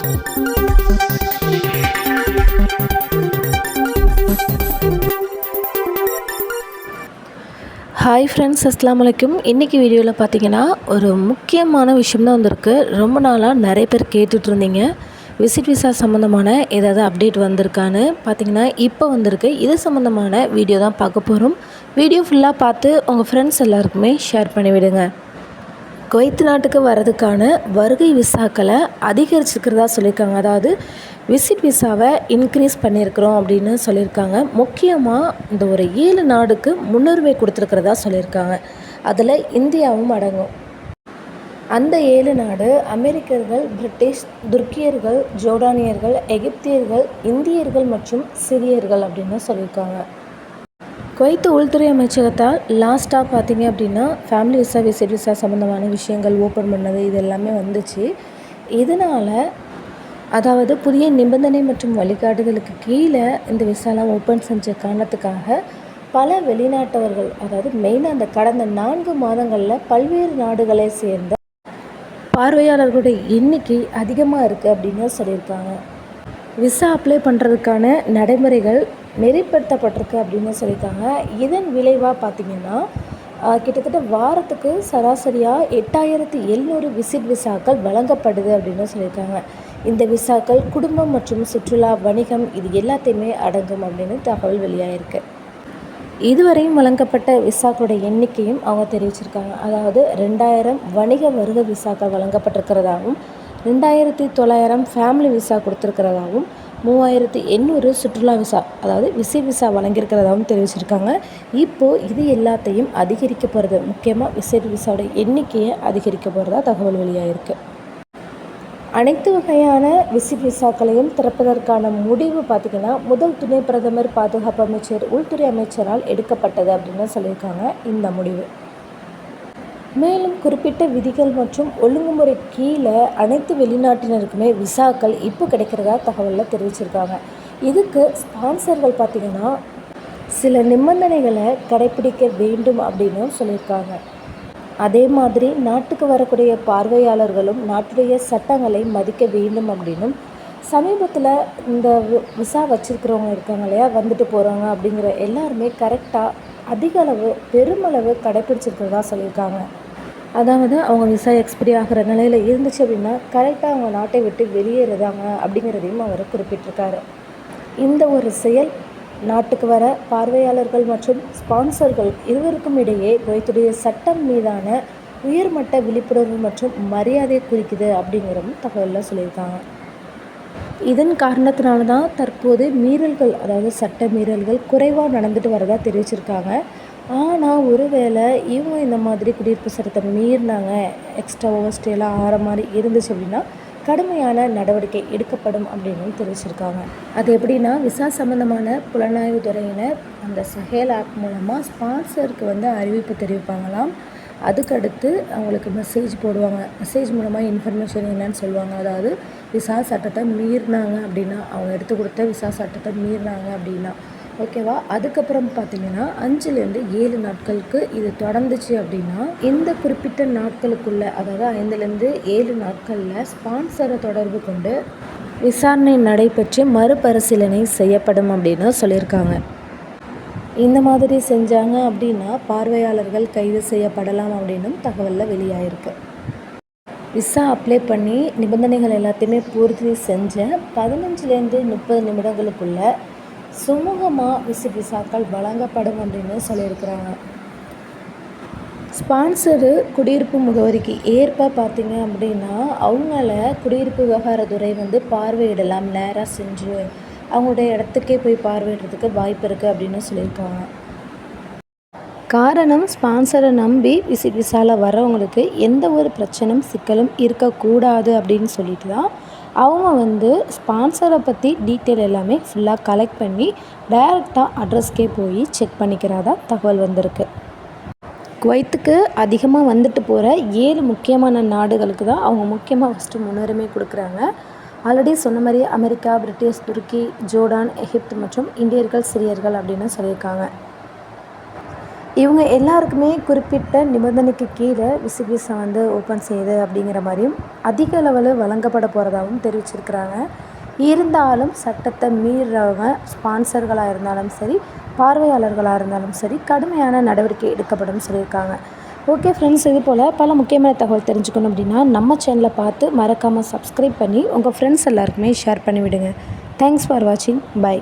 Hi friends, அஸ்ஸலாமு அலைக்கும். இன்றைக்கி வீடியோவில் பார்த்தீங்கன்னா ஒரு முக்கியமான விஷயம் தான் வந்திருக்கு. ரொம்ப நாளாக நிறைய பேர் கேட்டுட்ருந்தீங்க, விசிட் விசா சம்மந்தமான ஏதாவது அப்டேட் வந்திருக்கான்னு. பார்த்தீங்கன்னா இப்போ வந்திருக்கு. இது சம்மந்தமான வீடியோ தான் பார்க்க போகிறோம். வீடியோ ஃபுல்லாக பார்த்து உங்கள் ஃப்ரெண்ட்ஸ் எல்லாருக்குமே ஷேர் பண்ணிவிடுங்க. குவைத் நாட்டுக்கு வர்றதுக்கான வருகை விசாக்களை அதிகரிச்சிருக்கிறதா சொல்லியிருக்காங்க. அதாவது விசிட் விசாவை இன்க்ரீஸ் பண்ணியிருக்கிறோம் அப்படின்னு சொல்லியிருக்காங்க. முக்கியமாக இந்த ஒரு 7 நாடுக்கு முன்னுரிமை கொடுத்துருக்கிறதா சொல்லியிருக்காங்க. அதில் இந்தியாவும் அடங்கும். அந்த 7 நாடு அமெரிக்கர்கள், பிரிட்டிஷ், துருக்கியர்கள், ஜோர்டானியர்கள், எகிப்தியர்கள், இந்தியர்கள் மற்றும் சிரியர்கள் அப்படின்னு சொல்லியிருக்காங்க. குவைத் உள்துறை அமைச்சகத்தால் லாஸ்ட்டாக பார்த்தீங்க அப்படின்னா ஃபேமிலி விசா, விசிட் விசா சம்மந்தமான விஷயங்கள் ஓப்பன் பண்ணது இது எல்லாமே வந்துச்சு. இதனால் அதாவது புதிய நிபந்தனை மற்றும் வழிகாட்டுதலுக்கு கீழே இந்த விசாலாம் ஓப்பன் செஞ்ச காரணத்துக்காக பல வெளிநாட்டவர்கள், அதாவது மெயினாக அந்த கடந்த 4 மாதங்களில் பல்வேறு நாடுகளை சேர்ந்த பார்வையாளர்களுடைய எண்ணிக்கை அதிகமாக இருக்குது அப்படின்னு சொல்லியிருக்காங்க. விசா அப்ளை பண்ணுறதுக்கான நடைமுறைகள் நெறிப்படுத்தப்பட்டிருக்கு அப்படின்னு சொல்லியிருக்காங்க. இதன் விளைவாக பார்த்திங்கன்னா கிட்டத்தட்ட வாரத்துக்கு சராசரியாக 8700 விசிட் விசாக்கள் வழங்கப்படுது அப்படின்னு சொல்லியிருக்காங்க. இந்த விசாக்கள் குடும்பம் மற்றும் சுற்றுலா, வணிகம் இது எல்லாத்தையுமே அடங்கும் அப்படின்னு தகவல் வெளியாகிருக்கு. இதுவரையும் வழங்கப்பட்ட விசாக்களோட எண்ணிக்கையும் அவங்க தெரிவிச்சிருக்காங்க. அதாவது 2000 வணிக வருகை விசாக்கள் வழங்கப்பட்டிருக்கிறதாகவும், 2900 ஃபேமிலி விசா கொடுத்துருக்கிறதாகவும், 3800 சுற்றுலா விசா அதாவது விசிட் விசா வழங்கியிருக்கிறதாகவும் தெரிவிச்சிருக்காங்க. இப்போது இது எல்லாத்தையும் அதிகரிக்க போகிறது, முக்கியமாக விசிட் விசாவோட எண்ணிக்கையை அதிகரிக்க போகிறதா தகவல் வெளியாகிருக்கு. அனைத்து வகையான விசிட் விசாக்களையும் திறப்பதற்கான முடிவு பார்த்திங்கன்னா முதல் துணை பிரதமர், பாதுகாப்பு அமைச்சர், உள்துறை அமைச்சரால் எடுக்கப்பட்டது அப்படின்னு சொல்லியிருக்காங்க இந்த முடிவு. மேலும் குறிப்பிட்ட விதிகள் மற்றும் ஒழுங்குமுறை கீழே அனைத்து வெளிநாட்டினருக்குமே விசாக்கள் இப்போ கிடைக்கிறதா தகவலில் தெரிவிச்சிருக்காங்க. இதுக்கு ஸ்பான்சர்கள் பார்த்திங்கன்னா சில நிபந்தனைகளை கடைப்பிடிக்க வேண்டும் அப்படின்னு சொல்லியிருக்காங்க. அதே மாதிரி நாட்டுக்கு வரக்கூடிய பார்வையாளர்களும் நாட்டுடைய சட்டங்களை மதிக்க வேண்டும் அப்படின்னும், சமீபத்தில் இந்த விசா வச்சுருக்கிறவங்க இருக்காங்க இல்லையா, வந்துட்டு போகிறாங்க அப்படிங்கிற எல்லாருமே கரெக்டாக அதிக அளவு பெருமளவு கடைப்பிடிச்சிருக்கிறதா சொல்லியிருக்காங்க. அதாவது அவங்க விசா எக்ஸ்பிரி ஆகிற நிலையில் இருந்துச்சு அப்படின்னா கரெக்டாக அவங்க நாட்டை விட்டு வெளியேறுதாங்க அப்படிங்கிறதையும் அவர் குறிப்பிட்டிருக்காரு. இந்த ஒரு செயல் நாட்டுக்கு வர பார்வையாளர்கள் மற்றும் ஸ்பான்சர்கள் இருவருக்கும் இடையே குவைத்துடைய சட்டம் மீதான உயர்மட்ட விழிப்புணர்வு மற்றும் மரியாதை குறிக்குது அப்படிங்கிறதும் தகவலில் சொல்லியிருக்காங்க. இதன் காரணத்தினால தான் தற்போது மீறல்கள், அதாவது சட்ட மீறல்கள் குறைவாக நடந்துட்டு வரதா தெரிவிச்சிருக்காங்க. ஆனால் ஒருவேளை இவங்க இந்த மாதிரி குடியிருப்பு சட்டத்தை மீறினாங்க, எக்ஸ்ட்ரா ஓவர்ஸ்டேலாம் ஆகிற மாதிரி இருந்துச்சு அப்படின்னா கடுமையான நடவடிக்கை எடுக்கப்படும் அப்படின்னு தெரிவிச்சிருக்காங்க. அது எப்படின்னா, விசா சம்மந்தமான புலனாய்வு துறையினர் அந்த சஹேல் ஆப் மூலமாக ஸ்பான்சருக்கு அறிவிப்பு தெரிவிப்பாங்களாம். அதுக்கடுத்து அவங்களுக்கு மெசேஜ் போடுவாங்க. மெசேஜ் மூலமாக இன்ஃபர்மேஷன் என்னன்னு சொல்லுவாங்க. அதாவது விசா சட்டத்தை மீறினாங்க அப்படின்னா, அவங்க எடுத்து கொடுத்த விசா சட்டத்தை மீறினாங்க அப்படின்னா ஓகேவா. அதுக்கப்புறம் பார்த்திங்கன்னா 5லேருந்து 7 நாட்களுக்கு இது தொடர்ந்துச்சு அப்படின்னா இந்த குறிப்பிட்ட நாட்களுக்குள்ளே, அதாவது 5லேருந்து 7 நாட்களில் ஸ்பான்சரை தொடர்பு கொண்டு விசாரணை நடைபெற்று மறுபரிசீலனை செய்யப்படும் அப்படின்னு சொல்லியிருக்காங்க. இந்த மாதிரி செஞ்சாங்க அப்படின்னா பார்வையாளர்கள் கைது செய்யப்படலாம் அப்படின்னும் தகவலில் வெளியாகிருக்கு. விசா அப்ளை பண்ணி நிபந்தனைகள் எல்லாத்தையுமே பூர்த்தி செஞ்ச 15லேருந்து 30 நிமிடங்களுக்குள்ளே சுமூகமாக விசிட் விசாக்கள் வழங்கப்படும் அப்படின்னு சொல்லியிருக்கிறாங்க. ஸ்பான்சரு குடியிருப்பு முகவரிக்கு ஏற்ப பார்த்திங்க அப்படின்னா அவங்கள குடியிருப்பு விவகாரத்துறை பார்வையிடலாம். நேராக சென்று அவங்களுடைய இடத்துக்கே போய் பார்வையிடுறதுக்கு வாய்ப்பு இருக்குது அப்படின்னு சொல்லியிருக்காங்க. காரணம், ஸ்பான்சரை நம்பி விசிட் விசாவில் வர்றவங்களுக்கு எந்த ஒரு பிரச்சனையும் சிக்கலும் இருக்கக்கூடாது அப்படின்னு சொல்லிட்டு தான் அவங்க ஸ்பான்சரை பற்றி டீட்டெயில் எல்லாமே ஃபுல்லாக கலெக்ட் பண்ணி டைரெக்டாக அட்ரஸ்க்கே போய் செக் பண்ணிக்கிறதா தகவல் வந்திருக்கு. குவைத்துக்கு அதிகமாக வந்துட்டு போகிற 7 முக்கியமான நாடுகளுக்கு தான் அவங்க முக்கியமாக ஃபஸ்ட்டு முன்னுரிமை கொடுக்குறாங்க. ஆல்ரெடி சொன்ன மாதிரி அமெரிக்கா, பிரிட்டிஷ், துருக்கி, ஜோர்டான், எகிப்து மற்றும் இந்தியர்கள், சிரியர்கள் அப்படின்னு சொல்லியிருக்காங்க. இவங்க எல்லாருக்குமே குறிப்பிட்ட நிபந்தனைக்கு கீழே விசிட் விசா வந்து ஓப்பன் செய்யுது அப்படிங்கிற மாதிரியும் அதிக அளவில் வழங்கப்பட போகிறதாகவும் தெரிவிச்சிருக்கிறாங்க. இருந்தாலும் சட்டத்தை மீறவங்க ஸ்பான்சர்களாக இருந்தாலும் சரி, பார்வையாளர்களாக இருந்தாலும் சரி, கடுமையான நடவடிக்கை எடுக்கப்படும் சொல்லியிருக்காங்க. ஓகே ஃப்ரெண்ட்ஸ், இது போல் பல முக்கியமான தகவல் தெரிஞ்சுக்கணும் அப்படின்னா நம்ம சேனலை பார்த்து மறக்காமல் சப்ஸ்கிரைப் பண்ணி உங்கள் ஃப்ரெண்ட்ஸ் எல்லாருக்குமே ஷேர் பண்ணிவிடுங்க. தேங்க்ஸ் ஃபார் வாட்சிங். பை.